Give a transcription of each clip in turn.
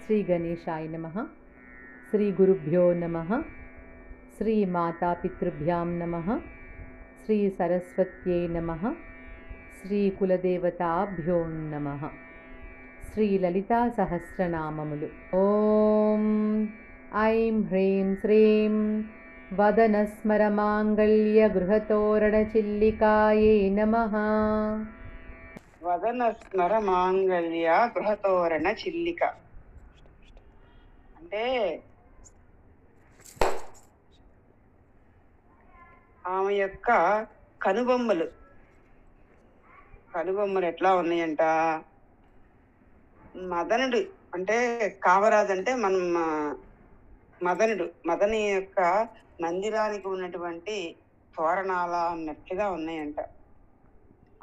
శ్రీ గణేశాయ నమః. శ్రీ గురుభ్యో నమః. శ్రీ మాతాపితృభ్యాం నమః. శ్రీ సరస్వత్యై నమః. శ్రీ కులదేవతాభ్యో నమః. శ్రీ లలితా సహస్రనామములు. ఓం ఐం హ్రీం శ్రీం వదనస్మరమాంగళ్య గృహతోరణచిల్లికాయై నమః. వదన స్మర మాంగళ్య గృహతోరణ చిల్లిక అంటే ఆమె యొక్క కనుబొమ్మలు ఎట్లా ఉన్నాయంట. మదనుడు అంటే కామరాజు అంటే మనం మదని యొక్క మందిరానికి ఉన్నటువంటి తోరణాల అన్నట్లుగా ఉన్నాయంట.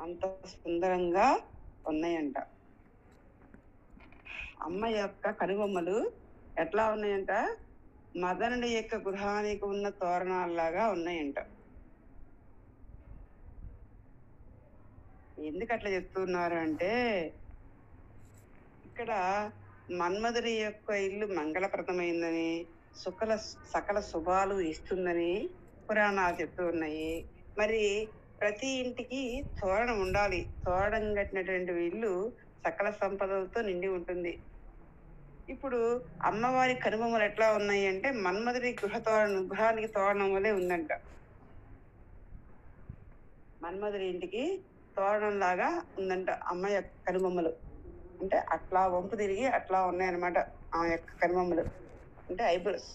అంత సుందరంగా ఉన్నాయంట. అమ్మ యొక్క కనుబొమ్మలు ఎట్లా ఉన్నాయంట, మదనుడి యొక్క గృహానికి ఉన్న తోరణాల్లాగా ఉన్నాయంట. ఎందుకు అట్లా చెప్తున్నారు అంటే, ఇక్కడ మన్మధుడి యొక్క ఇల్లు మంగళప్రదమైందని, సకల శుభాలు ఇస్తుందని పురాణాలు చెప్తూ ఉన్నాయి. మరి ప్రతి ఇంటికి తోరణం ఉండాలి. తోరణం కట్టినటువంటి ఇల్లు సకల సంపదలతో నిండి ఉంటుంది. ఇప్పుడు అమ్మవారి కనుబొమ్మలు ఎట్లా ఉన్నాయి అంటే, మన్మధుడి గృహానికి తోరణం వలె ఉందంట. మన్మధుడి ఇంటికి తోరణం లాగా ఉందంట అమ్మ యొక్క కనుబొమ్మలు. అంటే అట్లా వంపు తిరిగి అట్లా ఉన్నాయన్నమాట ఆ యొక్క కనుబొమ్మలు, అంటే ఐబ్రోస్.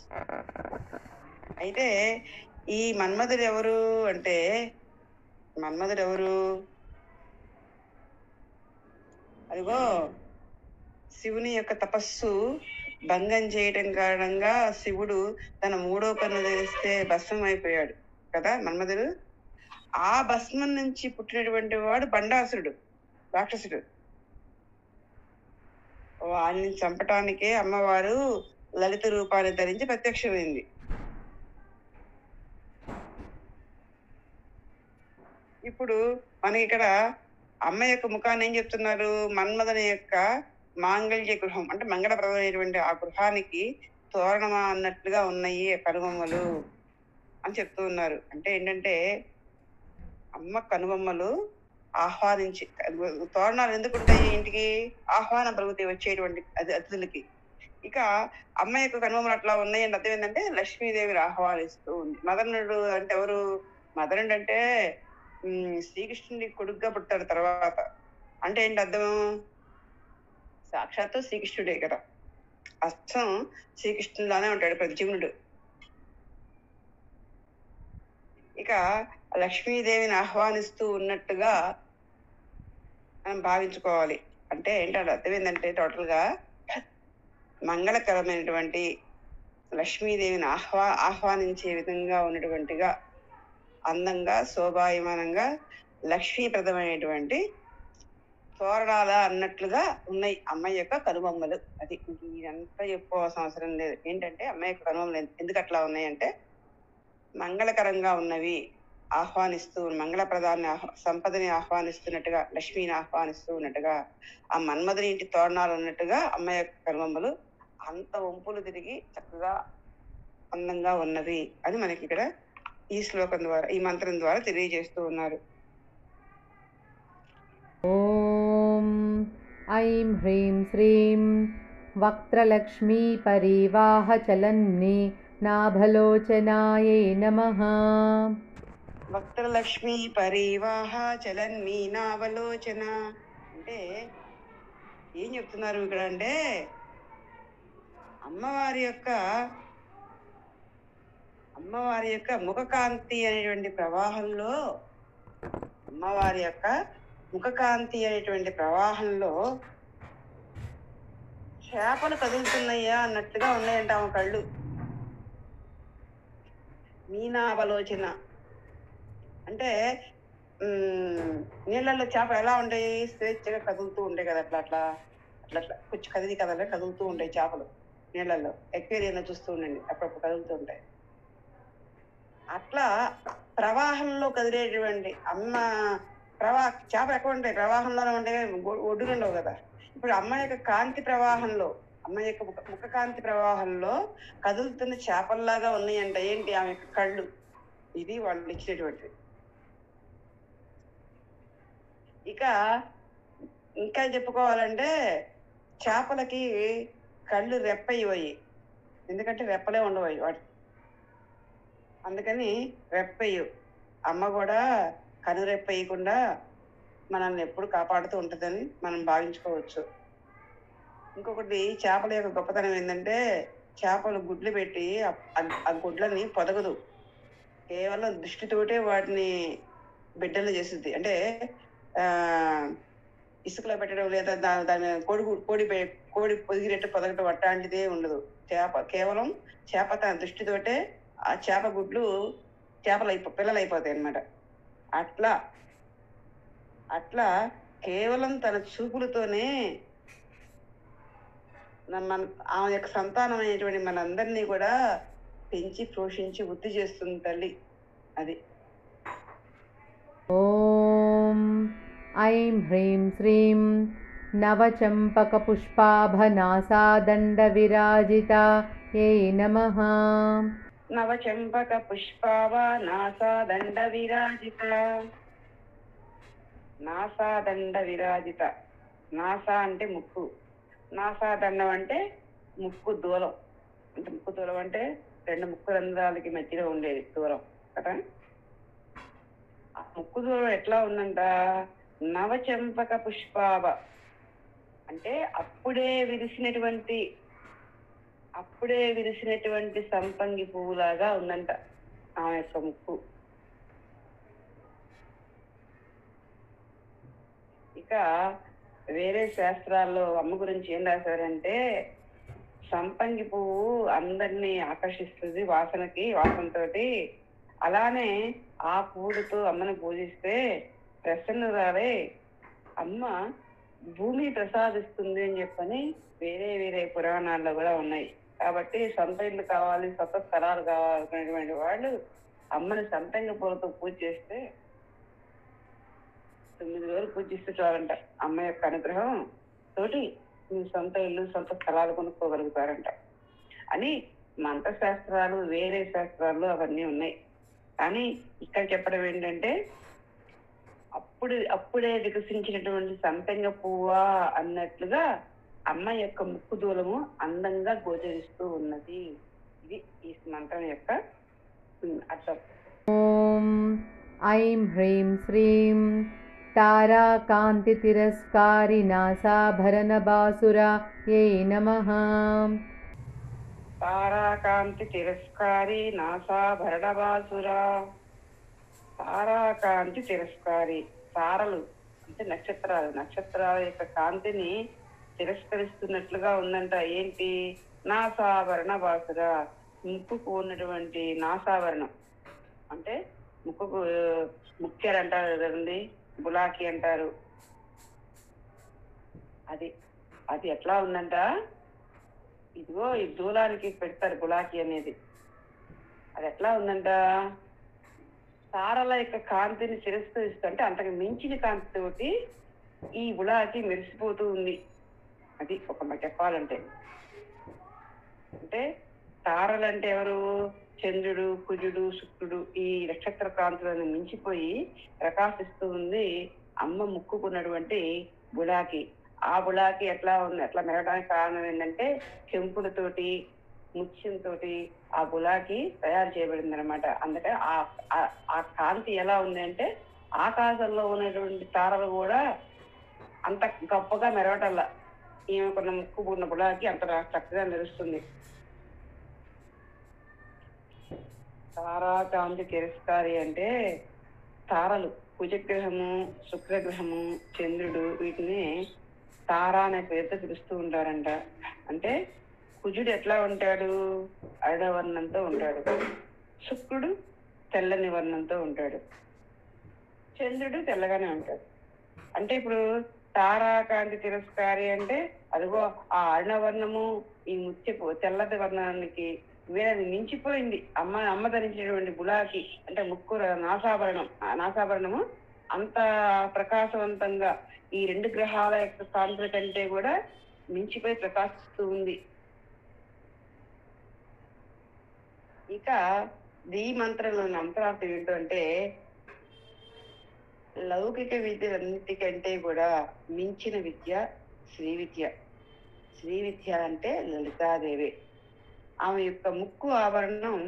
అయితే ఈ మన్మధుడు ఎవరు అంటే, అదిగో శివుని యొక్క తపస్సు భంగం చేయటం కారణంగా శివుడు తన 3వ కన్ను తెరిస్తే భస్మం అయిపోయాడు కదా మన్మధుడు. ఆ భస్మం నుంచి పుట్టినటువంటి వాడు బండాసురుడు, రాక్షసుడు. వాడిని చంపటానికే అమ్మవారు లలిత రూపాన్ని ధరించి ప్రత్యక్షమైంది. ఇప్పుడు మనకి ఇక్కడ అమ్మ యొక్క ముఖాన్ని ఏం చెప్తున్నారు, మన్మథుని యొక్క మాంగళ్య గృహం అంటే మంగళప్రదమైనటువంటి ఆ గృహానికి తోరణమా అన్నట్లుగా ఉన్నాయి కనుబొమ్మలు అని చెప్తూ ఉన్నారు. అంటే ఏంటంటే, అమ్మ కనుబొమ్మలు ఆహ్వానించి, తోరణాలు ఎందుకు ఉంటాయి ఇంటికి, ఆహ్వాన ప్రవృత్తి వచ్చేటువంటి అతిథులకి. ఇక అమ్మ యొక్క కనుబొమ్మలు అట్లా ఉన్నాయి అంటే అర్థం ఏంటంటే, లక్ష్మీదేవిని ఆహ్వానిస్తూ ఉంది. మదనుడు అంటే ఎవరు, మదనుడు అంటే శ్రీకృష్ణుడి కొడుకుగా పుట్టాడు తర్వాత. అంటే ఏంటి అర్థం, సాక్షాత్తు శ్రీకృష్ణుడే కదా, అచ్చం శ్రీకృష్ణులానే ఉంటాడు ప్రద్యుమ్నుడు. ఇక లక్ష్మీదేవిని ఆహ్వానిస్తూ ఉన్నట్టుగా మనం భావించుకోవాలి. అంటే ఏంటంటే అర్థం ఏంటంటే, టోటల్ గా మంగళకరమైనటువంటి లక్ష్మీదేవిని ఆహ్వానించే విధంగా ఉన్నటువంటిగా, అందంగా శోభాయమానంగా లక్ష్మీప్రదమైనటువంటి తోరణాల అన్నట్లుగా ఉన్నాయి అమ్మాయి యొక్క కనుబొమ్మలు. అది ఇదంతా చెప్పుకోవాల్సిన అవసరం లేదు. ఏంటంటే అమ్మాయి యొక్క కనుబొమ్మలు ఎందుకు అట్లా ఉన్నాయంటే, మంగళకరంగా ఉన్నవి, ఆహ్వానిస్తూ మంగళప్రదాన్ని సంపదని ఆహ్వానిస్తున్నట్టుగా, లక్ష్మిని ఆహ్వానిస్తూ ఉన్నట్టుగా, ఆ మన్మధుని ఇంటి తోరణాలు ఉన్నట్టుగా అమ్మాయి యొక్క కనుబొమ్మలు అంత వంపులు తిరిగి చక్కగా అందంగా ఉన్నవి అని మనకి ఇక్కడ ఈ శ్లోకం ద్వారా, ఈ మంత్రం ద్వారా తెలియజేస్తూ ఉన్నారు. ఓం ఐం హ్రీం శ్రీం వక్త్రలక్ష్మీ పరివాహ చలన్నే నాభలోచనాయై నమః. వక్త్రలక్ష్మీ పరివాహ చలన్మీనావలోచన అంటే ఏం చెప్తున్నారు ఇక్కడ అంటే, అమ్మవారి యొక్క ముఖకాంతి అనేటువంటి ప్రవాహంలో, అమ్మవారి యొక్క ముఖకాంతి అనేటువంటి ప్రవాహంలో చేపలు కదులుతున్నాయా అన్నట్టుగా ఉన్నాయంట ఆమె కళ్ళు. మీనావలోచన అంటే నీళ్ళల్లో చేపలు ఎలా ఉంటాయి, స్వేచ్ఛగా కదులుతూ ఉంటాయి కదా, అట్లా అట్లా అట్లా అట్లా కొంచెం కదులుతూ ఉంటాయి చేపలు నీళ్ళల్లో. ఎక్వేరియంలో చూస్తూ ఉండండి, అప్పుడప్పుడు కదులుతూ ఉంటాయి. అట్లా ప్రవాహంలో కదిలేటువంటి అమ్మ చేపలు ఎక్కడ ఉంటాయి, ప్రవాహంలోనే ఉంటాయి, ఒడ్డునుండవు కదా. ఇప్పుడు అమ్మ యొక్క కాంతి ప్రవాహంలో అమ్మ యొక్క ముఖ కాంతి ప్రవాహంలో కదులుతున్న చేపల్లాగా ఉన్నాయంట. ఏంటి? ఆమె యొక్క కళ్ళు. ఇది వాళ్ళు ఇచ్చినటువంటి. ఇక ఇంకా చెప్పుకోవాలంటే చేపలకి కళ్ళు రెప్పయ్యి, ఎందుకంటే రెప్పలే ఉండవు వాటి, అందుకని రెప్పయ్యు. అమ్మ కూడా కనురెప్పయ్యకుండా మనల్ని ఎప్పుడు కాపాడుతూ ఉంటుందని మనం భావించుకోవచ్చు. ఇంకొకటి చేపల యొక్క గొప్పతనం ఏంటంటే చేపలు గుడ్లు పెట్టి ఆ గుడ్లని పొదగదు, కేవలం దృష్టితోటే వాటిని బిడ్డలు చేస్తుంది. అంటే ఇసుకలో పెట్టడం లేదా దాని కోడి పొదిగినట్టు పొదగటం అట్లాంటిదే ఉండదు. కేవలం చేప తన దృష్టితోటే ఆ చేప గుడ్లు పిల్లలు అయిపోతాయి అన్నమాట. అట్లా కేవలం తన చూపులతోనే ఆమె యొక్క సంతానం అయినటువంటి మనందరినీ కూడా పెంచి పోషించి వృద్ధి చేస్తుంది తల్లి. అది. ఓం ఐం హ్రీం శ్రీం నవచంపక పుష్పాభనాసాదండ విరాజితాయై నమః. నవచంపక పుష్పాభనాసాదండ విరాజిత. నాసాదండ విరాజిత. నాసా అంటే ముక్కు, నాసాదండం అంటే ముక్కు దూలం. అంటే ముక్కు దూలం అంటే రెండు ముక్కు రంధ్రాలకి మధ్యలో ఉండేది దూరం కదా. ఆ ముక్కు దూరం ఎట్లా ఉందంట? నవచంపక పుష్పాభ అంటే అప్పుడే విరిసినటువంటి సంపంగి పువ్వులాగా ఉందంట ఆమె యొక్క ముక్కు. ఇక వేరే శాస్త్రాల్లో అమ్మ గురించి ఏం రాశారంటే సంపంగి పువ్వు అందరినీ ఆకర్షిస్తుంది వాసనతోటి. అలానే ఆ పువ్వులతో అమ్మను పూజిస్తే ప్రసన్నురాలే అమ్మ భూమి ప్రసాదిస్తుంది అని చెప్పని వేరే పురాణాల్లో కూడా ఉన్నాయి. కాబట్టి సొంత ఇల్లు కావాలి, సొంత స్థలాలు కావాలనుకునేటువంటి వాళ్ళు అమ్మని సంపంగి పూలతో పూజ చేస్తే 9 రోజులు పూజిస్తూ చాలంట. అమ్మ యొక్క అనుగ్రహం తోటి మీ సొంత ఇల్లు, సొంత స్థలాలు కొనుక్కోగలుగుతారంట అని మంత్రశాస్త్రాలు వేరే శాస్త్రాల్లో అవన్నీ ఉన్నాయి. కానీ ఇక్కడ చెప్పడం ఏంటంటే అప్పుడే వికసించినటువంటి సంపెంగ పువ్వా అన్నట్లుగా అమ్మ యొక్క ముక్కు దూలము అందంగా గోచరిస్తూ ఉన్నది. ఇది ఈ మంత్రం యొక్క అర్థం. ఓం ఐం హ్రీం శ్రీం తారాకాంతి తిరస్కారి నాసాభరణ బాసురాయై నమః. తారాకాంతి తిరస్కారి నాసాభరణ బాసురా. తారాకాంతి తిరస్కారి. తారలు అంటే నక్షత్రాల యొక్క కాంతిని తిరస్కరిస్తున్నట్లుగా ఉందంట. ఏంటి? నాసాభరణ బాసుర. ముక్కుకు ఉన్నటువంటి నాసాభరణం అంటే ముక్కుకు ముక్కెర అంటారు కదండి, బులాకి అంటారు. అది ఎట్లా ఉందంట? ఇదిగో ఈ దూలానికి పెడతారు బులాకి అనేది. అది ఎట్లా ఉందంట? తారల యొక్క కాంతిని తిరస్కరిస్తూ అంటే అంతకు మించిన కాంతితోటి ఈ బులాకి మెరిసిపోతూ ఉంది. అది ఒక చెప్పాలంటే. అంటే తారలు అంటే ఎవరు? చంద్రుడు, కుజుడు, శుక్రుడు ఈ నక్షత్ర కాంతులను మించిపోయి ప్రకాశిస్తూ ఉంది అమ్మ ముక్కుకున్నటువంటి బులాకి. ఆ బులాకి ఎట్లా మెరగడానికి కారణం ఏంటంటే కెంపులతోటి ముత్యంతో ఆ బులాకి తయారు చేయబడింది అనమాట. అందుకే ఆ కాంతి ఎలా ఉంది అంటే ఆకాశంలో ఉన్నటువంటి తారలు కూడా అంత గొప్పగా మెరవటల్లా ఈమెకున్న ముక్కు ఉన్న బులాకి అంత చక్కగా మెరుస్తుంది. తారాకాంతి తిరస్కారి అంటే తారలు కుజగ్రహము, శుక్రగ్రహము, చంద్రుడు వీటిని తార అనే పేరుతో పిలుస్తూ ఉంటారంట. అంటే కుజుడు ఎట్లా ఉంటాడు? అరుణవర్ణంతో ఉంటాడు. శుక్రుడు తెల్లని వర్ణంతో ఉంటాడు. చంద్రుడు తెల్లగానే ఉంటాడు. అంటే ఇప్పుడు తారాకాంతి తిరస్కారి అంటే అదిగో ఆ అరుణవర్ణము ఈ ముత్యపు తెల్లటి వర్ణానికి వేరేది మించిపోయింది అమ్మ ధరించినటువంటి బులాకి. అంటే ముక్కు నాసాభరణము అంత ప్రకాశవంతంగా ఈ రెండు గ్రహాల యొక్క కాంతుల కంటే కూడా మించిపోయి ప్రకాశిస్తూ ఉంది. ఇక ఈ మంత్రంలోని అంతరార్థం ఏంటంటే లౌకిక విద్యలన్నిటికంటే కూడా మించిన విద్య శ్రీ విద్య. శ్రీ విద్య అంటే లలితాదేవి. ఆమె యొక్క ముక్కు ఆభరణం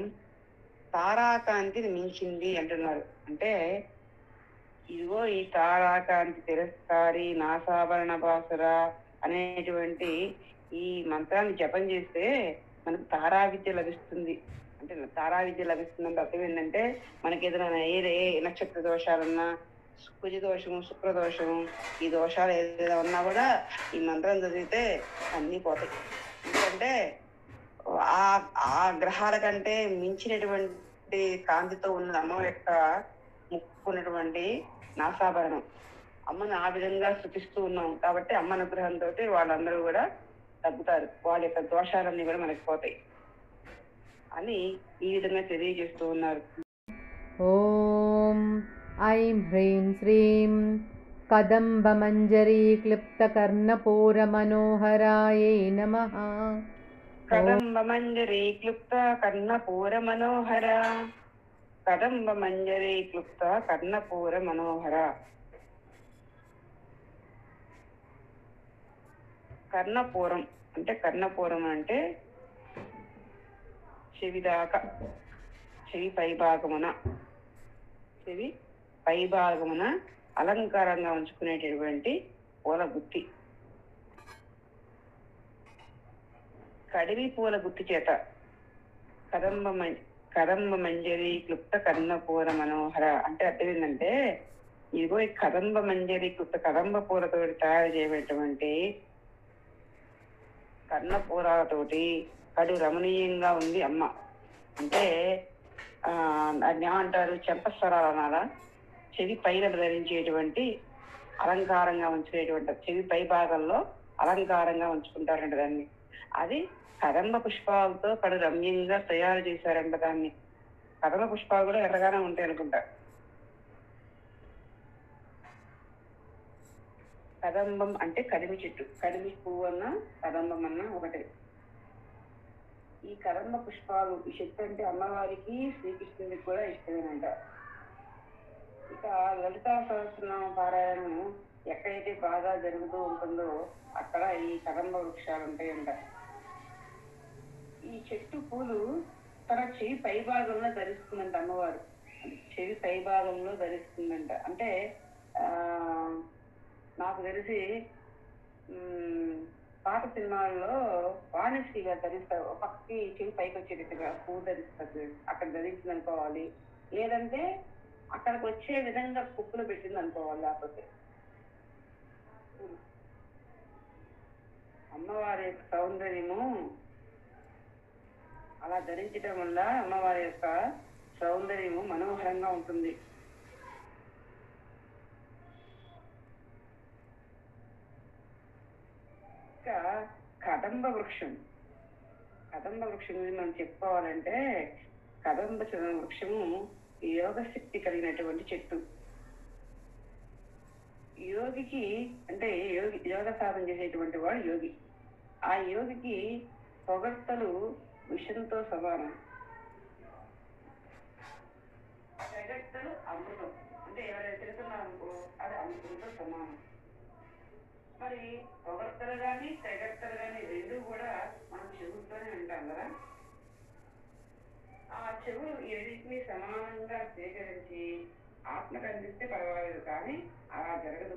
తారాకాంతిని మించింది అంటున్నారు. అంటే ఇదిగో ఈ తారాకాంతి తిరస్కారి నాసాభరణ బాసుర అనేటువంటి ఈ మంత్రాన్ని జపం చేస్తే మనకు తారా విద్య లభిస్తుంది. అంటే తారా విద్య లభిస్తుందంటే అర్థం ఏంటంటే మనకి ఏదైనా ఏ నక్షత్ర దోషాలున్నా, కుజ దోషము, శుక్ర దోషము, ఈ దోషాలు ఏదైనా ఉన్నా కూడా ఈ మంత్రం చదివితే అన్నీ పోతాయి. ఎందుకంటే ఆ ఆ గ్రహాల కంటే మించినటువంటి కాంతితో ఉన్న అమ్మ యొక్క ముక్కున్నటువంటి నాసాభరణం. అమ్మను ఆ విధంగా స్థుతిస్తూ ఉన్నాం కాబట్టి అమ్మ అనుగ్రహంతో వాళ్ళందరూ కూడా తగ్గుతారు, వాళ్ళ యొక్క దోషాలన్నీ కూడా మనకి పోతాయి అని ఈ విధంగా తెలియజేస్తూ ఉన్నారు. ఓం ఐం హ్రీం శ్రీం కదంబమంజరీ క్లిప్తకర్ణపూర మనోహరాయై నమః. కదంబమంజరీ క్లుప్త కర్ణపూర మనోహర. కదంబమంజరీ క్లుప్త కర్ణపూర మనోహర. కర్ణపూరం అంటే కర్ణపూరం అంటే చెవి దాకా, చెవి పైభాగమున, చెవి పైభాగమున అలంకారంగా ఉంచుకునేటటువంటి పూల గుత్తి. కడివి పూల గుత్తి చేత కదంబ మంజరి క్లుప్త కర్ణపూర మనోహర అంటే అర్థం ఏంటంటే ఇదిగో ఈ కదంబ మంజరి క్లుప్త కదంబ పూలతో తయారు చేయబడినటువంటి కర్ణపూరాలతోటి కడు రమణీయంగా ఉంది అమ్మ. అంటే అది ఏమంటారు, చెంపస్వరాలు అనాలా, చెవి పైన ధరించేటువంటి అలంకారంగా ఉంచుకునేటువంటి చెవి పై భాగంలో అలంకారంగా ఉంచుకుంటారంట దాన్ని. అది కదంబ పుష్పాలతో కడు రమ్యంగా తయారు చేశారంట దాన్ని. కదంబ పుష్పాలు కూడా ఎర్రగానే ఉంటాయి అనుకుంటా. కదంబం అంటే కడిమి చెట్టు, కడిమి పువ్వు అన్న కదంబం అన్న ఒకటే. ఈ కదంబ పుష్పాలు, ఈ చెట్టు అంటే అమ్మవారికి శ్రీకృష్ణుడికి కూడా ఇష్టమేనంట. ఇక లలితా సహస్రనామ పారాయణం ఎక్కడైతే బాగా జరుగుతూ ఉంటుందో అక్కడ ఈ కదంబ వృక్షాలు ఉంటాయంట. ఈ చెట్టు పూలు తన చెవి పై భాగంలో ధరిస్తుందంట అమ్మవారు. చెవి పై భాగంలో ధరిస్తుందంట. అంటే నాకు తెలిసి పాత సినిమాల్లో వాణిశ్రీగా ధరిస్తారు, ఒక పక్కకి చెవి పైకి వచ్చేటట్టుగా పువ్వు ధరిస్తారు, అక్కడ ధరించింది అనుకోవాలి. లేదంటే అక్కడికి వచ్చే విధంగా కుప్పులు పెట్టింది అనుకోవాలి. లేకపోతే అమ్మవారి యొక్క సౌందర్యము అలా ధరించడం వల్ల అమ్మవారి యొక్క సౌందర్యము మనోహరంగా ఉంటుంది. ఇంకా కదంబ వృక్షం గురించి మనం చెప్పుకోవాలంటే కదంబ వృక్షము యోగశక్తి కలిగినటువంటి చెట్టు. యోగికి అంటే యోగ సాధన చేసేటువంటి వాడు యోగి. ఆ యోగికి పొగడ్తలు విషంతో సమానం. పొగడ్తలు అమృతం. అంటే ఎవరైనా తిరుగుతున్నారనుకో అది అమృతంతో సమానం. మరి పొగడ్తలు కానీ తెగడ్తలు కానీ రెండు కూడా మనం చెవులతోనే వింటాం కదా. ఆ చెవులు ఎన్నింటినీ సమానంగా సేకరించి ఆత్మకు అందిస్తే పర్వాలేదు, కానీ అలా జరగదు.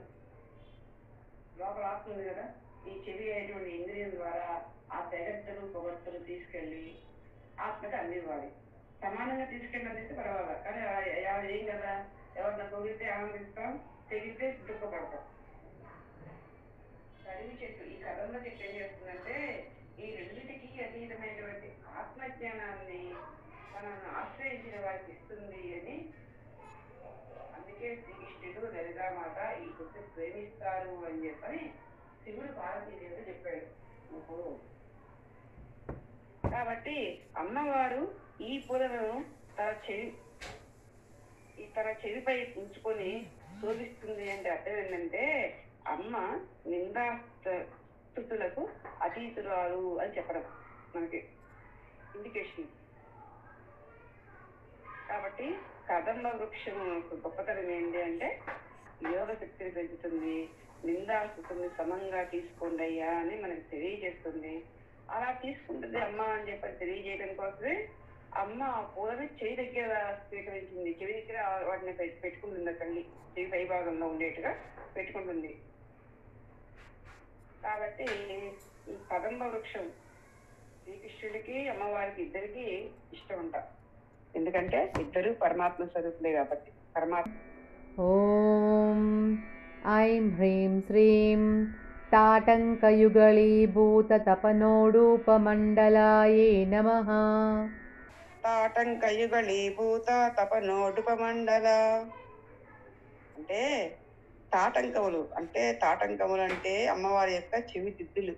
లోపల ఆత్మ ఉంది కదా, ఈ చెవి అయినటువంటి ఇంద్రియం ద్వారా ఆ తెగడ్తలు పొగడ్తలు తీసుకెళ్ళి ఆత్మకి అందివ్వాలి. సమానంగా తీసుకెళ్ళి అందిస్తే పర్వాలేదు, కానీ ఏం కదా, ఎవరిన పొగితే ఆనందిస్తాం, తెగితే దుఃఖపడతాం. కడివి చెట్టు, ఈ కదంబ చెట్టు ఏం చేస్తుందంటే ఈ రెండింటికి అతీతమైనటువంటి ఆత్మజ్ఞానాన్ని మనల్ని ఆశ్రయించిన వారికి ఇస్తుంది అని. అందుకే శ్రీకృష్ణుడు లలితామాత ఈ గుర్తు ప్రేమిస్తారు అని చెప్పని శివుడు పార్వతీదేవితో చెప్పాడు. కాబట్టి అమ్మవారు ఈ పూలను తన చెవిపై ఉంచుకొని శోభిస్తుంది అంటే అర్థం ఏంటంటే అమ్మ శృతులకు అతీతురాలు అని చెప్పడం మనకి ఇండికేషన్. కాబట్టి కదంబ వృక్షం గొప్పతనం ఏంటి అంటే యోగ శక్తిని పెంచుతుంది, నిందాస్తుని సమంగా తీసుకోండి అయ్యా అని మనకి తెలియజేస్తుంది. అలా తీసుకుంటుంది అమ్మ అని చెప్పి తెలియజేయడం కోసమే అమ్మ ఆ పూలని చెవి దగ్గర స్వీకరించింది. చెవి దగ్గర వాటిని పెట్టుకుంటుంది, తల్లి చెవి పై భాగంలో ఉండేట్టుగా పెట్టుకుంటుంది. కాబట్టి ఈ కదంబ వృక్షం శ్రీకృష్ణుడికి అమ్మవారికి ఇద్దరికి ఇష్టం అంట. ఎందుకంటే ఇద్దరు పరమాత్మ స్వరూపులే కాబట్టి. పరమాత్మ. ఓం ఐం హ్రీం శ్రీం తాటంకయుగళీభూత తపనోడూపమండలాయే నమః. తాటంకయుగళీభూత తపనోడుపమండల అంటే తాటంకములు అంటే అమ్మవారి యొక్క చెవి దిద్దులు.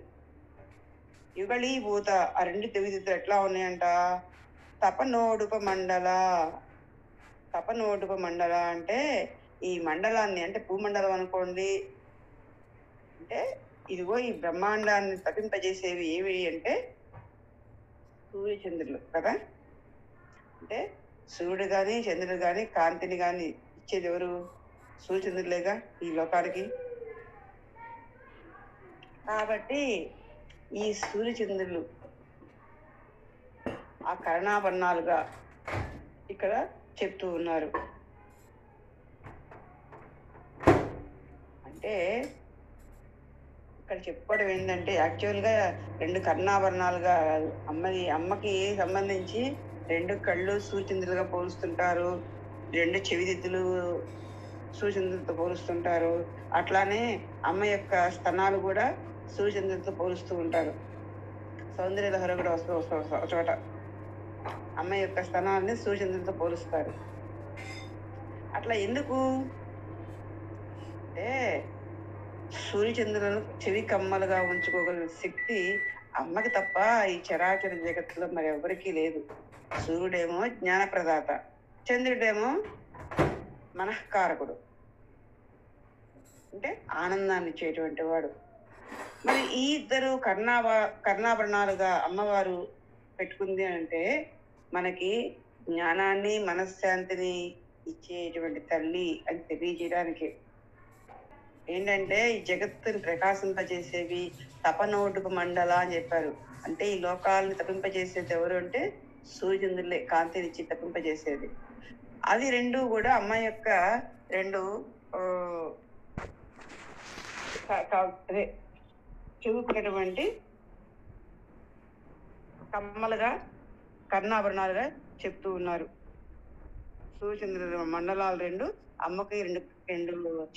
యుగళీభూత ఆ రెండు చెవి దిద్దులు ఎట్లా ఉన్నాయంట? తపనోడుపమండల అంటే ఈ మండలాన్ని, అంటే భూమండలం అనుకోండి, అంటే ఇదిగో ఈ బ్రహ్మాండాన్ని తపింపజేసేవి ఏవి అంటే సూర్యచంద్రులు కదా. అంటే సూర్యుడు కానీ చంద్రుడు కానీ కాంతిని కానీ ఇచ్చేది ఎవరు? సూర్యచంద్రులేగా ఈ లోకానికి. కాబట్టి ఈ సూర్యచంద్రులు ఆ కరణాభరణాలుగా ఇక్కడ చెప్తూ ఉన్నారు. అంటే ఇక్కడ చెప్పుకోవడం ఏంటంటే యాక్చువల్గా రెండు కర్ణాభరణాలుగా అమ్మకి సంబంధించి రెండు కళ్ళు సూర్యచంద్రులుగా పోలుస్తుంటారు, రెండు చెవిదిద్దులు సూర్యచంద్రులతో పోలుస్తుంటారు. అట్లానే అమ్మ యొక్క స్తనాలు కూడా సూర్యచంద్రులతో పోలుస్తూ ఉంటారు. సౌందర్యలహరి కూడా వస్తూ చోట అమ్మ యొక్క స్తనాన్ని సూర్యచంద్రులతో పోలుస్తారు. అట్లా ఎందుకు అంటే సూర్యచంద్రులను చెవి కమ్మలుగా ఉంచుకోగలిగిన శక్తి అమ్మకి తప్ప ఈ చరాచర జగత్తులో మరి ఎవరికీ లేదు. సూర్యుడేమో జ్ఞానప్రదాత, చంద్రుడేమో మనఃకారకుడు, అంటే ఆనందాన్ని ఇచ్చేటువంటి వాడు. మరి ఈ ఇద్దరు కర్ణాభరణాలుగా అమ్మవారు పెట్టుకుంది అంటే మనకి జ్ఞానాన్ని మనశ్శాంతిని ఇచ్చేటువంటి తల్లి అని తెలియజేయడానికి. ఏంటంటే ఈ జగత్తుని ప్రకాశింపజేసేవి తపనోడుపు మండల అని చెప్పారు. అంటే ఈ లోకాలని తప్పింపజేసేది ఎవరు అంటే సూర్యచంద్రులే, కాంతినిచ్చి తప్పింపజేసేది. అవి రెండు కూడా అమ్మ యొక్క రెండు చెవుకున్నటువంటి కమ్మలుగా కర్ణాభరణాలుగా చెప్తూ ఉన్నారు. సూర్యచంద్రుల మండలాలు రెండు అమ్మకి రెండు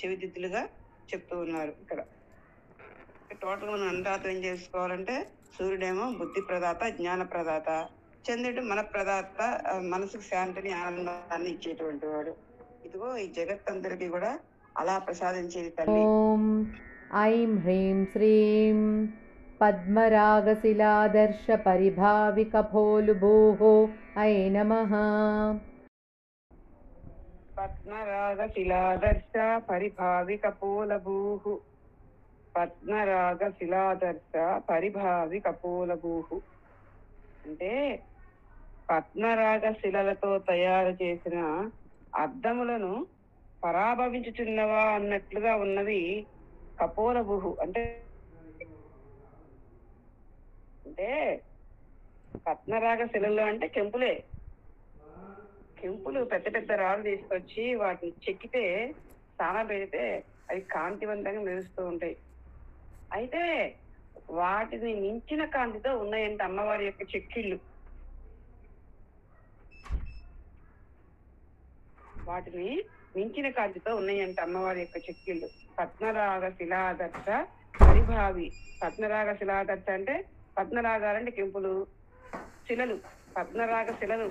చెవిదిద్దులుగా చెప్తూ ఉన్నారు. ఇక్కడ టోటల్ మనం అంతరార్థం ఏం చేసుకోవాలంటే సూర్యుడేమో బుద్ధి ప్రదాత, జ్ఞాన ప్రదాత, చంద్రుడు మన ప్రదాత, మనసుకు శాంతిని ఆనందాన్ని ఇచ్చేటువంటి వాడు. ఇదిగో ఈ జగత్తందరికీ కూడా అలా ప్రసాదించేది తల్లి. ఓం ఐం హ్రీం శ్రీం పద్మరాగశిలాదర్శ పరిభావికపోలుభూః ఐ నమః. పద్మరాగశిలాదర్శ పరిభావికపోలభూః. పద్మరాగశిలాదర్శ పరిభావికపోలభూః అంటే పద్మరాగ శిలలతో తయారు చేసిన అద్దములను పరాభవించుచున్నవా అన్నట్లుగా ఉన్నవి కపోలభూః. అంటే పద్మరాగ శిలలు అంటే కెంపులు పెద్ద పెద్ద రాళ్ళు తీసుకొచ్చి వాటిని చెక్కితే స్నానం పెడితే అవి కాంతివంతంగా మెరుస్తూ ఉంటాయి. అయితే వాటిని మించిన కాంతితో ఉన్నాయంటే అమ్మవారి యొక్క చెక్కిళ్ళు. వాటిని మించిన కాంతితో ఉన్నాయంటే అమ్మవారి యొక్క చెక్కిళ్ళు. పద్మరాగ శిలాదర్శ పరిభావి. పద్మరాగ శిలాదర్శ అంటే పద్మరాగాలంటే కెంపులు, శిలలు, పద్మరాగ శిలలు.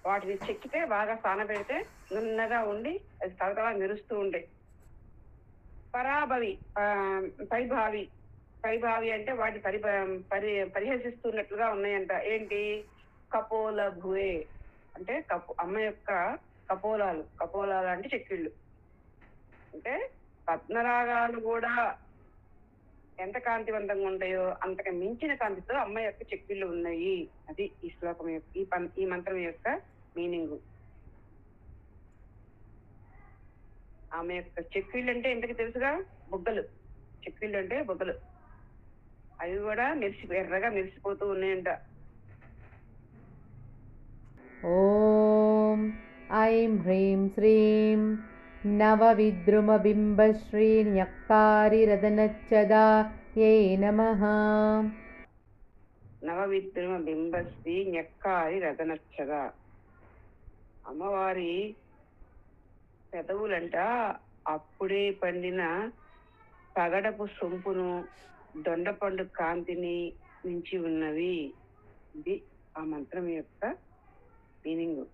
వాటిని చెక్కితే బాగా స్నాన పెడితే నున్నగా ఉండి అది తలతలా మెరుస్తూ ఉంటాయి. పరిభావి అంటే వాటి పరిహసిస్తున్నట్లుగా ఉన్నాయంట. ఏంటి? కపోల భువే అంటే అమ్మ యొక్క కపోలాలు అంటే చెక్కిళ్ళు. అంటే పద్మరాగాలు కూడా ఎంత కాంతివంతంగా ఉంటాయో అంతకు మించిన కాంతితో అమ్మ యొక్క చెక్కిళ్ళు ఉన్నాయి. అది ఈ శ్లోకం యొక్క ఈ మంత్రం యొక్క మీనింగ్. ఆమె యొక్క చెక్కిళ్ళు అంటే ఇంతకు తెలుసుగా, బుగ్గలు. చెక్కిళ్ళు అంటే బుగ్గలు. అవి కూడా ఎర్రగా మెరిసిపోతూ ఉన్నాయంట. ఓం ఐం హ్రీం శ్రీం నవవిద్రుమబింబశ్రీన్యక్కారిరదనచ్చదా యై నమః. నవవిద్రుమ బింబశ్రీ ఞక్కారి రథనచ్చదా. అమ్మవారి పెదవులంట అప్పుడే పండిన పగడపు సొంపును, దొండపండు కాంతిని మించి ఉన్నవి. ఇది ఆ మంత్రం యొక్క మీనింగ్.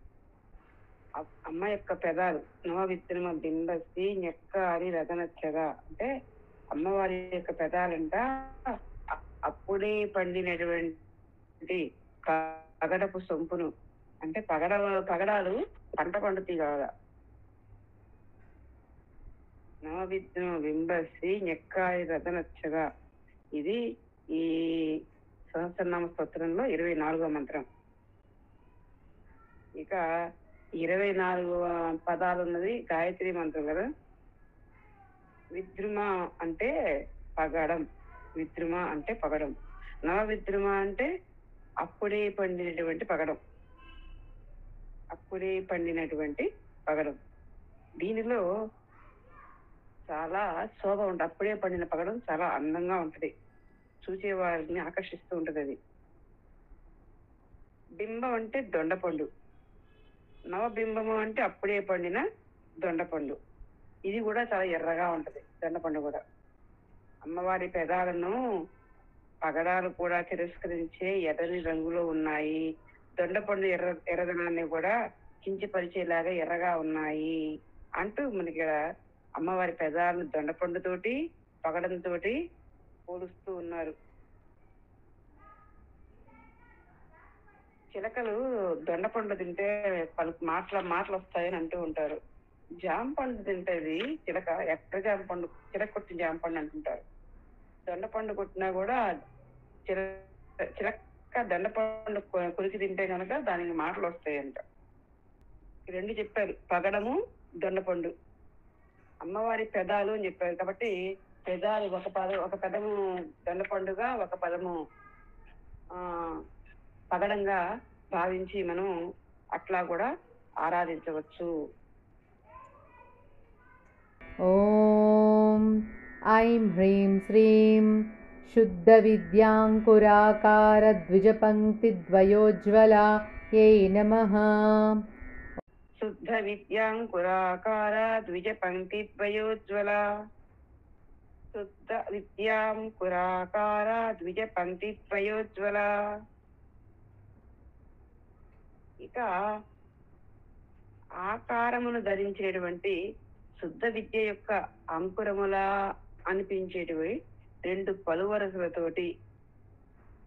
అమ్మ యొక్క పెదాలు నవవిద్రుమ బింబశ్రీ ఞక్కారి రథనచ్చదా అంటే అమ్మవారి యొక్క పెదాలంట అప్పుడే పండినటువంటి పగడపు సొంపును, అంటే పగడాలు పంట పండుతాయి కదా. నవవిద్రుమ బింబశ్రీ ఞక్కారి రథనచ్చగా. ఇది ఈ సహస్రనామ స్తోత్రంలో 24వ మంత్రం. ఇక 24 పదాలు ఉన్నది గాయత్రి మంత్రం కదా. విద్రుమ అంటే పగడం, విద్రుమ అంటే పగడం. నవవిద్రుమ అంటే అప్పుడే పండినటువంటి పగడం, అప్పుడే పండినటువంటి పగడం. దీనిలో చాలా శోభ ఉంటుంది. అప్పుడే పండిన పగడం చాలా అందంగా ఉంటది, చూసేవారిని ఆకర్షిస్తూ ఉంటది అది. బింబం అంటే దొండపండు, నవబింబము అంటే అప్పుడే పండిన దొండపండు. ఇది కూడా చాలా ఎర్రగా ఉంటది దొండపండు కూడా. అమ్మవారి పెదాలను పగడాలు కూడా తిరస్కరించే ఎర్రని రంగులో ఉన్నాయి. దొండపండు ఎర్రదనాన్ని కూడా కించపరిచేలాగా ఎర్రగా ఉన్నాయి అంటూ మనకి అమ్మవారి పెదాలను దొండపండుతోటి పగడంతోటి పోలుస్తూ ఉన్నారు. చిలకలు దొండపండు తింటే మాటలు వస్తాయని అంటూ ఉంటారు. జామ పండు తింటది చిలక, ఎక్కడ జామ పండు, చిలక కొట్టిన జామ పండు అంటుంటారు. దొండపండు కొట్టినా కూడా చిలక దొండపండు కొరికి తింటే కనుక దానికి మాటలు వస్తాయంట. రెండు చెప్పారు, పగడము దొండపండు. అమ్మవారి పెదాలు అని చెప్పారు కాబట్టి పెదాలు ఒక పదము దొండపండుగా, ఒక పదము పగడంగా భావించి మనం అట్లా కూడా ఆరాధించవచ్చు. ఓం ఐం హ్రీం శ్రీం శుద్ధ విద్యాంకురాకార ద్విజపంక్తిద్వయోజ్వలా యై నమః. శుద్ధ విద్యాంకురాకార ద్విజపంక్తిద్వయోజ్వలా. శుద్ధ విద్యాంకురాకార ద్విజపంక్తిద్వయోజ్వలా. ఇక ఆకారమును ధరించినటువంటి శుద్ధ విద్య యొక్క అంకురములా అనిపించేటివి 2 పలువరసలతోటి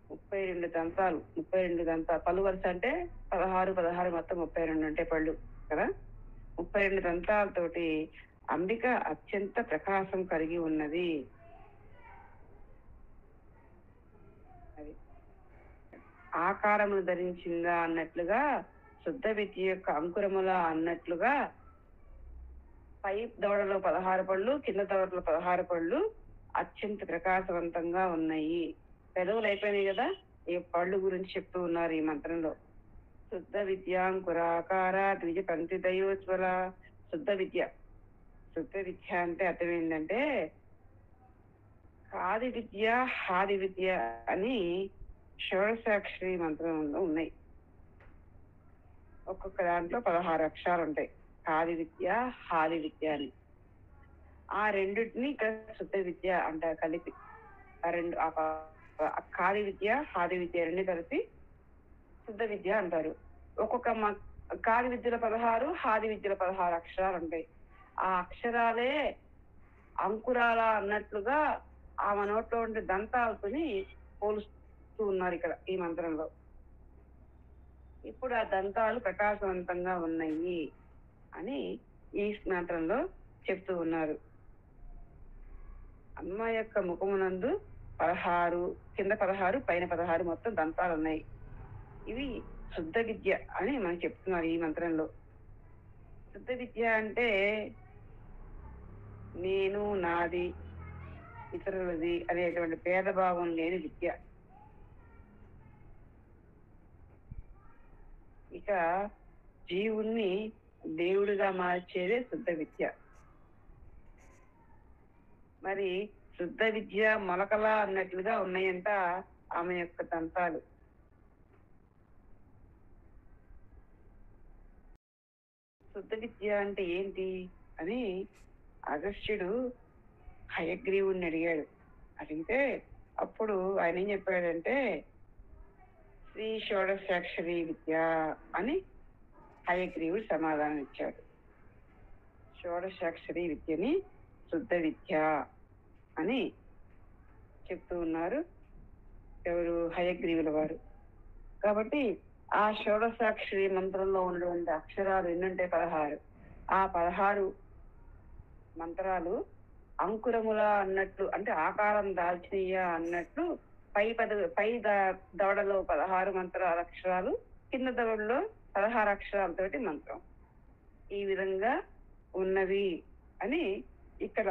32 దంతాలు, 32 దంతాలు. పలువరస అంటే 16 మొత్తం 32 అంటే పళ్ళు కదా. 32 దంతాలతోటి అంబిక అత్యంత ప్రకాశం కలిగి ఉన్నది. అది ఆకారమును ధరించిందా అన్నట్లుగా, శుద్ధ విద్య యొక్క అంకురములా అన్నట్లుగా పై దవడలో 16 పళ్ళు, కింద దవడలో 16 పళ్ళు అత్యంత ప్రకాశవంతంగా ఉన్నాయి. పెదవులు అయిపోయినాయి కదా, ఈ పళ్ళు గురించి చెప్తూ ఉన్నారు ఈ మంత్రంలో. శుద్ధ విద్యాంకురాకార ద్విజ పంక్తిదయోజ్వల. శుద్ధ విద్య, శుద్ధ విద్య అంటే అర్థం ఏంటంటే ఆది విద్య, హాది విద్య అని షోడశాక్షరి మంత్రంలో ఉన్నాయి. ఒక్కొక్క దాంట్లో 16 అక్షరాలు ఉంటాయి. ఆది విద్య, హాది విద్య అని. ఆ రెండింటిని ఇక్కడ శుద్ధ విద్య అంటారు కలిపి. ఆ రెండు కాది విద్య, హాది విద్య రెండు కలిపి శుద్ధ విద్య అంటారు. ఒక్కొక్క కాది విద్యలో 16, హాది విద్యలో 16 అక్షరాలు ఉంటాయి. ఆ అక్షరాలే అంకురాల అన్నట్లుగా ఆమె నోట్లో ఉండే దంతాలతోని పోలుస్తూ ఉన్నారు ఇక్కడ ఈ మంత్రంలో. ఇప్పుడు ఆ దంతాలు ప్రకాశవంతంగా ఉన్నాయి అని ఈ మంత్రంలో చెప్తూ ఉన్నారు. అమ్మ యొక్క ముఖమునందు 16, కింద 16, పైన 16 మొత్తం దంతాలు ఉన్నాయి. ఇవి శుద్ధ విద్య అని మనకి చెప్తున్నారు ఈ మంత్రంలో. శుద్ధ విద్య అంటే నేను, నాది, ఇతరులది అనేటువంటి భేదభావం లేని విద్య. ఇక జీవుణ్ణి దేవుడిగా మార్చేదే శుద్ధ విద్య. మరి శుద్ధ విద్య మొలకలా అన్నట్లుగా ఉన్నాయంట ఆమె యొక్క దంతాలు. శుద్ధ విద్య అంటే ఏంటి అని అగస్త్యుడు హయగ్రీవుడిని అడిగాడు. అడిగితే అప్పుడు ఆయన ఏం చెప్పాడంటే శ్రీ షోడశాక్షరి విద్య అని హయగ్రీవుడు సమాధానం ఇచ్చాడు. షోడశాక్షరి విద్యని శుద్ధ విద్య అని చెప్తూ ఉన్నారు ఎవరు, హయగ్రీవుల వారు. కాబట్టి ఆ షోడశాక్షరి మంత్రంలో ఉన్నటువంటి అక్షరాలు ఎన్నుంటే 16. ఆ 16 మంత్రాలు అంకురములా అన్నట్లు, అంటే ఆకారం దాల్చినయ్య అన్నట్లు పై దవడలో 16 మంత్రాల అక్షరాలు, కింద దవడలో 16 అక్షరాలతోటి మంత్రం. ఈ విధంగా ఉన్నవి అని ఇక్కడ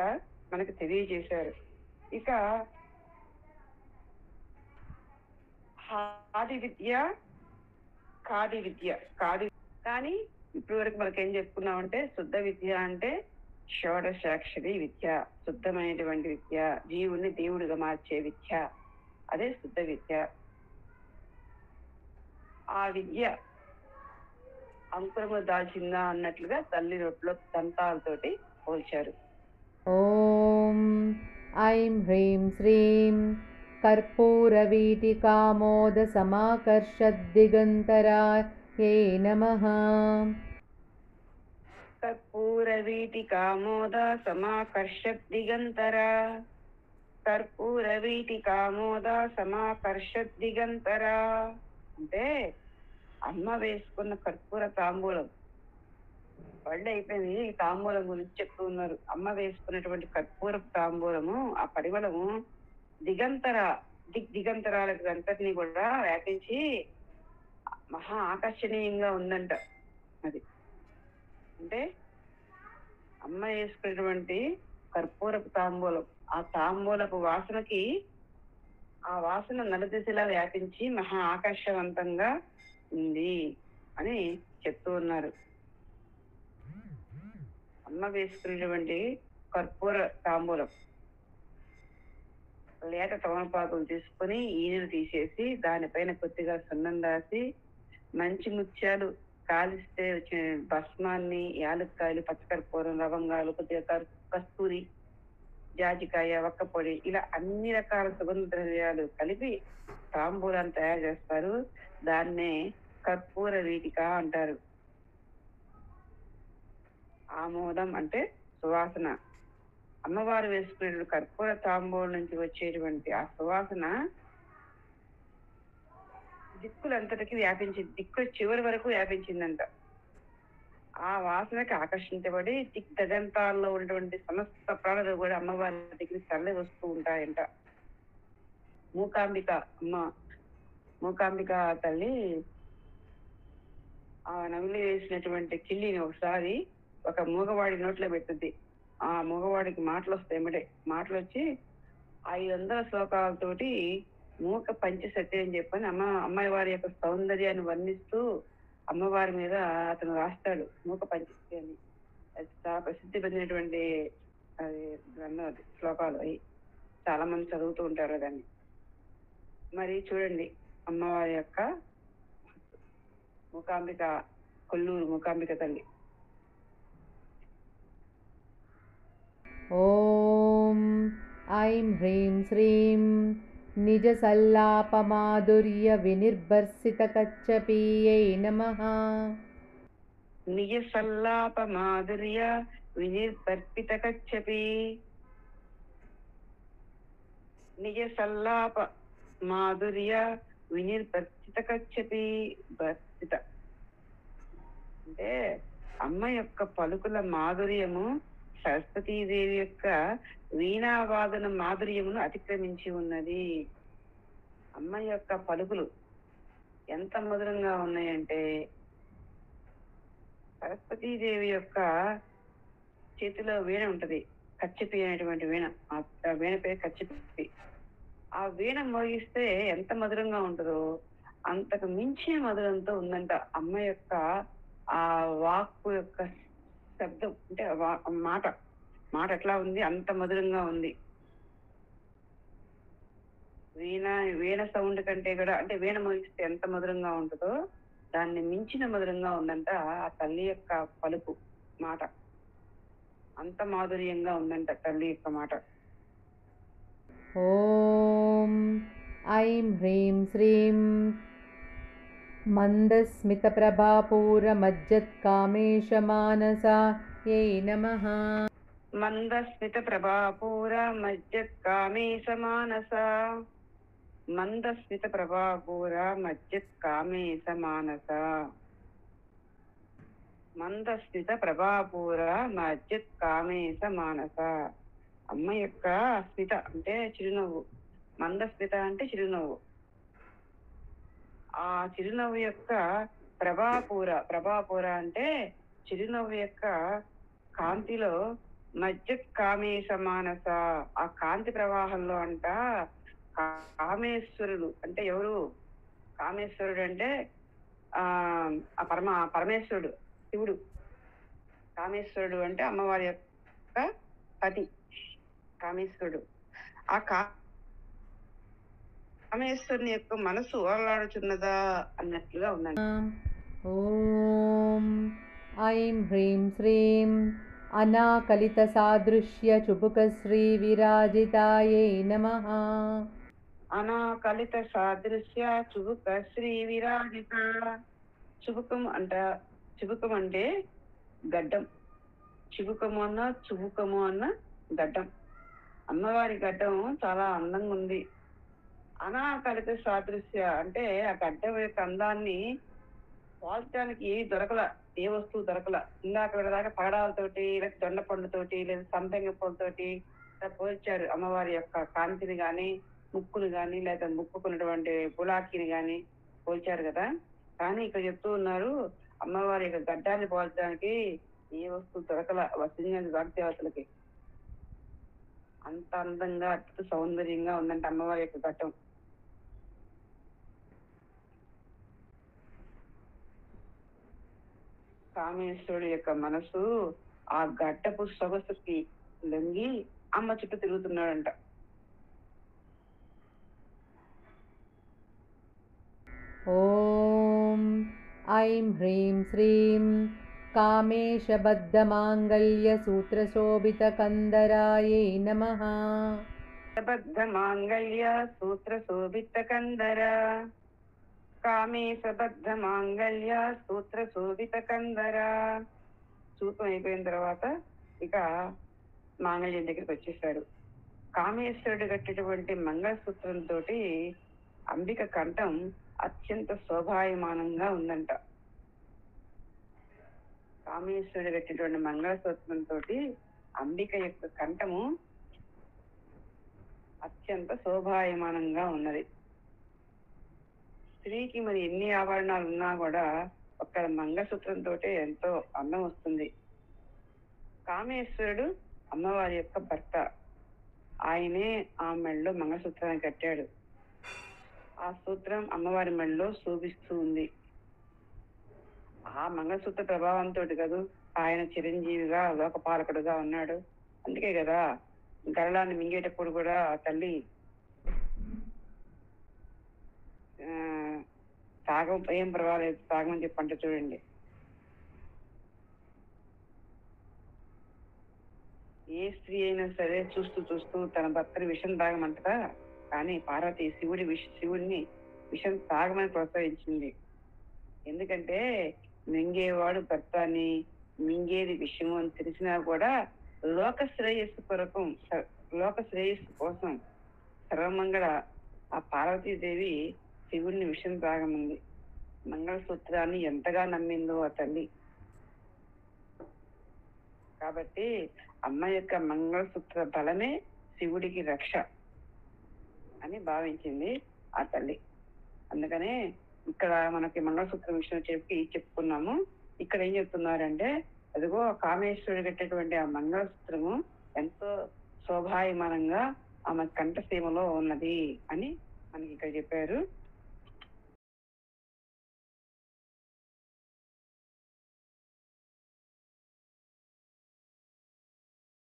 మనకు తెలియజేశారు. ఇక ఆది విద్య, కాది విద్య. కానీ ఇప్పటి వరకు మనకేం చెప్పుకున్నామంటే శుద్ధ విద్య అంటే షోడశాక్షరి విద్య, శుద్ధమైనటువంటి విద్య, జీవుని దేవుడిగా మార్చే విద్య, అదే శుద్ధ విద్య. ఆ విద్య అంకురము దాల్చిందా అన్నట్లుగా తల్లి రొట్లో దంతాలతోటి పోల్చారు. ఓం ఐం హ్రీం శ్రీం కర్పూరవీటికామోద సమాకర్షద్దిగంతరాయై నమః. కర్పూరవీటికామోద సమాకర్షద్దిగంతరా, కర్పూరవీటికామోద సమాకర్షద్దిగంతరా అంటే అమ్మ వేసుకున్న కర్పూర తాంబూలం. పళ్ళు అయిపోయింది, ఈ తాంబూలం గురించి చెప్తూ ఉన్నారు. అమ్మ వేసుకున్నటువంటి కర్పూర తాంబూలము, ఆ పరిమళము దిగంతరాలకు అంతటినీ కూడా వ్యాపించి మహా ఆకర్షణీయంగా ఉందంట. అది అంటే అమ్మ వేసుకున్నటువంటి కర్పూరపు తాంబూలం, ఆ తాంబూలపు వాసనకి ఆ వాసన నలుదిశలా వ్యాపించి మహా ఆకర్షవంతంగా ఉంది అని చెప్తూ ఉన్నారు. అమ్మ వేసుకునేటువంటి కర్పూర తాంబూలం, లేత తమలపాకులు తీసుకొని ఈనెలు తీసేసి దానిపైన కొద్దిగా సున్నం రాసి మంచి ముత్యాలు కాలిస్తే వచ్చిన భస్మాన్ని, యాలక్కాయలు, పచ్చకర్పూరం, లవంగాలు, కొద్దిగా కస్తూరి, జాజికాయ, వక్కపొడి, ఇలా అన్ని రకాల సుగంధ ద్రవ్యాలు కలిపి తాంబూలాన్ని తయారు చేస్తారు. దాన్నే కర్పూర వీటిక అంటారు. ఆమోదం అంటే సువాసన. అమ్మవారు వేసుకునే కర్పూర తాంబూలం నుంచి వచ్చేటువంటి ఆ సువాసన దిక్కులంతటికి వ్యాపించింది, దిక్కు చివరి వరకు వ్యాపించిందంట. ఆ వాసనకి ఆకర్షించబడి దిగ్దంతాల్లో ఉన్నటువంటి సమస్త ప్రాణులు కూడా అమ్మవారి దగ్గరికి తరలి వస్తూ ఉంటాయంట. మూకాంబిక తల్లి ఆ నవిలి వేసినటువంటి కిల్లిని ఒకసారి ఒక మూగవాడి నోట్లో పెట్టుద్ది. ఆ మూగవాడికి మాటలు వస్తాయి. మాటలు వచ్చి 500 శ్లోకాలతోటి మూక పంచసత్యం అని చెప్పని అమ్మాయి వారి యొక్క సౌందర్యాన్ని వర్ణిస్తూ అమ్మవారి మీద అతను రాస్తాడు మూక పంచసత్యాన్ని. అది చాలా ప్రసిద్ధి పొందినటువంటి అది గ్రంథం, అది శ్లోకాలు అవి చాలా మంది చదువుతూ ఉంటారు దాన్ని. మరి చూడండి అమ్మవారి యొక్క మూకాంబిక, కొల్లూరు మూకాంబిక తల్లి. ఓం ఐం హ్రీం శ్రీం నిజ సల్లాపమాధుర్య వినిర్భర్సిత కచ్చపీయై నమః. నిజ సల్లాప మాధుర్య వినిర్భర్పిత కచ్చపి. నిజ సల్లాప మాధుర్య వినిర్భర్సిత కచ్చపి. భర్సిత అంటే అమ్మ యొక్క పలుకుల మాధుర్యము సరస్వతీదేవి యొక్క వీణావాదన మాధుర్యమును అతిక్రమించి ఉన్నది. అమ్మ యొక్క పలుకులు ఎంత మధురంగా ఉన్నాయంటే, సరస్వతీదేవి యొక్క చేతిలో వీణ ఉంటది, కచ్చిపి అనేటువంటి వీణ. ఆ వీణ పేరు కచ్చిపి. ఆ వీణ మోగిస్తే ఎంత మధురంగా ఉంటుందో అంతకు మించిన మధురంతో ఉందంట అమ్మ యొక్క ఆ వాక్కు యొక్క శబ్దం. అంటే మాట మాట ఎట్లా ఉంది, అంత మధురంగా ఉంది. వీణ వీణ సౌండ్ కంటే కూడా, అంటే వీణ మోగిస్తే ఎంత మధురంగా ఉంటుందో దాన్ని మించిన మధురంగా ఉందంట ఆ తల్లి యొక్క పలుకు, మాట. అంత మాధుర్యంగా ఉందంట తల్లి యొక్క మాట. ఓం ఐం హ్రీం శ్రీం మందస్మితప్రభాపూరమజ్జత్కామేశమానసాయై నమః. మందస్మితప్రభాపూరమజ్జత్కామేశమానస. మందస్మితప్రభాపూరమజ్జత్కామేశమానస. మందస్మితప్రభాపూరమజ్జత్కామేశమానస. అమ్మ యొక్క స్మిత అంటే చిరునవ్వు, మందస్మిత అంటే చిరునవ్వు. ఆ చిరునవ్వు యొక్క ప్రభాపూర అంటే చిరునవ్వు యొక్క కాంతిలో మజ్జత్ కామేశ మానస. ఆ కాంతి ప్రవాహంలో అంట కామేశ్వరుడు అంటే ఎవరు? కామేశ్వరుడు అంటే ఆ పరమేశ్వరుడు, శివుడు. కామేశ్వరుడు అంటే అమ్మవారి యొక్క పతి, కామేశ్వరుడు. ఆ కామేశ్వరుని యొక్క మనసు ఓరలాడుచున్నదా అన్నట్లుగా ఉందండి. ఓం ఐం హ్రీం శ్రీం అనాకలిత సాదృశ్య చుబుక శ్రీ విరాజితాయై నమః. అనాకలిత సాదృశ్య చుబుక శ్రీ విరాజిత. చుబుకం అంటే గడ్డం. చిబుకము అన్న చుబుకము అన్న గడ్డం. అమ్మవారి గడ్డం చాలా అందంగా ఉంది. అనాకలిత సాదృశ్య అంటే ఆ గడ్డం యొక్క అందాన్ని పోల్చడానికి ఏ వస్తువు దొరకల. ఇందాక దాకా పగడాలతోటి, లేదా దొండ పండుతోటి, లేదా సంపెంగ పూలతోటి పోల్చారు అమ్మవారి యొక్క కాంతిని గాని, ముక్కును గాని, లేదా ముక్కుకున్నటువంటి పులాకిని గాని పోల్చారు కదా. కానీ ఇక్కడ చెప్తూ ఉన్నారు, అమ్మవారి యొక్క గడ్డాన్ని పోల్చడానికి ఏ వస్తువు దొరకల వసించని దేవతలకి. అంత అందంగా, అద్భుత సౌందర్యంగా ఉందంటే అమ్మవారి యొక్క ఘట్టం. కామేశ్వరుడు యొక్క మనసు ఆ గడ్డపు సొగసుకి లొంగి అమ్మ చుట్టూ తిరుగుతున్నాడంట. ఓం ఐం హ్రీం శ్రీం కామేశబద్ధమాంగళ్య సూత్రశోభిత కందరాయై నమః. బద్ధమాంగళ్య సూత్రశోభిత కందర. కామేశబద్ధ మాంగళ్య సూత్ర శోభిత కందర. సూత్రం అయిపోయిన తర్వాత ఇక మాంగళ్యం దగ్గరికి వచ్చేసాడు. కామేశ్వరుడు కట్టేటువంటి మంగళసూత్రంతో అంబిక కంఠం అత్యంత శోభాయమానంగా ఉందంట. కామేశ్వరుడు కట్టేటువంటి మంగళసూత్రంతో అంబిక యొక్క కంఠము అత్యంత శోభాయమానంగా ఉన్నది. స్త్రీకి మరి ఎన్ని ఆభరణాలు ఉన్నా కూడా ఒక్క మంగళసూత్రంతో ఎంతో అందం వస్తుంది. కామేశ్వరుడు అమ్మవారి యొక్క భర్త. ఆయనే ఆ మెడలో మంగళసూత్రాన్ని కట్టాడు. ఆ సూత్రం అమ్మవారి మెడలో శోభిస్తూ ఉంది. ఆ మంగళసూత్ర ప్రభావంతో కదూ ఆయన చిరంజీవిగా లోకపాలకుడుగా ఉన్నాడు. అందుకే కదా గరళాన్ని మింగేటప్పుడు కూడా ఆ తల్లి తాగం ఏం పర్వాలేదు తాగమని చెప్పంట చూడండి. ఏ స్త్రీ అయినా సరే చూస్తూ చూస్తూ తన భర్తని విషం తాగమంటదా? కానీ పార్వతి శివుడిని విషం తాగమని ప్రోత్సహించింది. ఎందుకంటే మింగేవాడు భర్త అని, మింగేది విషము అని తెలిసినా కూడా లోక శ్రేయస్సు కోసం సర్వమంగళ ఆ పార్వతీదేవి శివుడిని విషం తాగమంది. మంగళసూత్రాన్ని ఎంతగా నమ్మిందో ఆ తల్లి. కాబట్టి అమ్మ యొక్క మంగళసూత్ర బలమే శివుడికి రక్ష అని భావించింది ఆ తల్లి. అందుకనే ఇక్కడ మనకి మంగళసూత్రం విషయం చెప్పుకున్నాము. ఇక్కడ ఏం చెప్తున్నారంటే, అదిగో కామేశ్వరుడు కట్టేటువంటి ఆ మంగళసూత్రము ఎంతో శోభాయమానంగా ఆమె కంఠసీమలో ఉన్నది అని మనకి ఇక్కడ చెప్పారు.